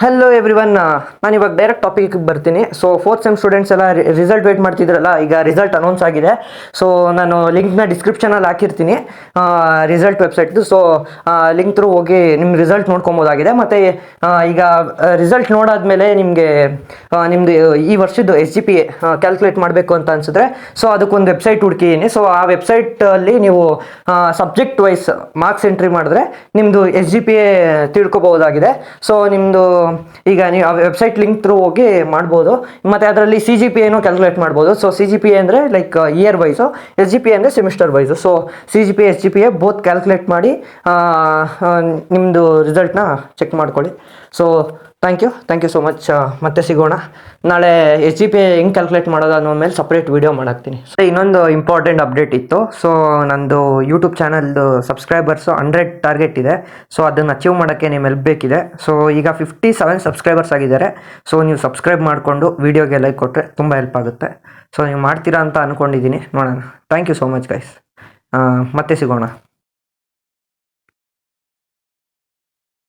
Hello everyone, ನಾನು ಇವಾಗ direct topic ಬರ್ತೀನಿ. ಸೊ ಫೋರ್ತ್ ಸೆಮ್ ಸ್ಟೂಡೆಂಟ್ಸ್ ಎಲ್ಲ ರಿಸಲ್ಟ್ ವೇಟ್ ಮಾಡ್ತಿದ್ರಲ್ಲ, ಈಗ ರಿಸಲ್ಟ್ ಅನೌನ್ಸ್ ಆಗಿದೆ. ಸೊ ನಾನು ಲಿಂಕ್ನ ಡಿಸ್ಕ್ರಿಪ್ಷನಲ್ಲಿ ಹಾಕಿರ್ತೀನಿ, ರಿಸಲ್ಟ್ ವೆಬ್ಸೈಟ್ದು. ಸೊ ಲಿಂಕ್ ಥ್ರೂ ಹೋಗಿ ನಿಮ್ಮ ರಿಸಲ್ಟ್ ನೋಡ್ಕೊಬೋದಾಗಿದೆ. ಮತ್ತು ಈಗ ರಿಸಲ್ಟ್ ನೋಡಾದ್ಮೇಲೆ ನಿಮ್ಮದು ಈ ವರ್ಷದ್ದು SGPA ಕ್ಯಾಲ್ಕುಲೇಟ್ ಮಾಡಬೇಕು ಅಂತ ಅನಿಸಿದ್ರೆ, ಸೊ ಅದಕ್ಕೊಂದು ವೆಬ್ಸೈಟ್ ಹುಡುಕಿದ್ದೀನಿ. ಸೊ ಆ ವೆಬ್ಸೈಟಲ್ಲಿ ನೀವು ಸಬ್ಜೆಕ್ಟ್ ವೈಸ್ ಮಾರ್ಕ್ಸ್ ಎಂಟ್ರಿ ಮಾಡಿದ್ರೆ ನಿಮ್ಮದು SGPA ತಿಳ್ಕೊಬಹುದಾಗಿದೆ. ಸೊ ನಿಮ್ಮದು ಈಗ ನೀವು ಆ ವೆಬ್ಸೈಟ್ ಲಿಂಕ್ ಥ್ರೂ ಹೋಗಿ ಮಾಡ್ಬೋದು. ಮತ್ತು ಅದರಲ್ಲಿ CGPA ಕ್ಯಾಲ್ಕುಲೇಟ್ ಮಾಡ್ಬೋದು. ಸೊ CGPA ಅಂದರೆ ಲೈಕ್ ಇಯರ್ ವೈಸು, SGPA ಅಂದರೆ semester wise. So CGPA SGPA both calculate ಮಾಡಿ ನಿಮ್ಮದು ರಿಸಲ್ಟ್ನ ಚೆಕ್ ಮಾಡ್ಕೊಳ್ಳಿ. So thank you so much. ಮತ್ತೆ ಸಿಗೋಣ. ನಾಳೆ SGPA ಹೆಂಗೆ ಕ್ಯಾಲ್ಕುಲೇಟ್ ಮಾಡೋದು ಅನ್ನೋ ಮೇಲೆ ಸಪ್ರೇಟ್ ವೀಡಿಯೋ ಮಾಡಾಕ್ತೀನಿ. ಸೊ ಇನ್ನೊಂದು ಇಂಪಾರ್ಟೆಂಟ್ ಅಪ್ಡೇಟ್ ಇತ್ತು. ಸೊ ನಂದು ಯೂಟ್ಯೂಬ್ ಚಾನಲ್ದು ಸಬ್ಸ್ಕ್ರೈಬರ್ಸು 100 ಟಾರ್ಗೆಟ್ ಇದೆ. ಸೊ ಅದನ್ನು ಅಚೀವ್ ಮಾಡೋಕ್ಕೆ ನಿಮ್ಮ ಹೆಲ್ಪ್ ಬೇಕಿದೆ. ಸೊ ಈಗ 57 ಸಬ್ಸ್ಕ್ರೈಬರ್ಸ್ ಆಗಿದ್ದಾರೆ. ಸೊ ನೀವು ಸಬ್ಸ್ಕ್ರೈಬ್ ಮಾಡಿಕೊಂಡು ವೀಡಿಯೋಗೆ ಲೈಕ್ ಕೊಟ್ಟರೆ ತುಂಬ ಹೆಲ್ಪ್ ಆಗುತ್ತೆ. ಸೊ ನೀವು ಮಾಡ್ತೀರಾ ಅಂತ ಅಂದ್ಕೊಂಡಿದ್ದೀನಿ, ನೋಡೋಣ. Thank you so much guys. ಮತ್ತೆ ಸಿಗೋಣ.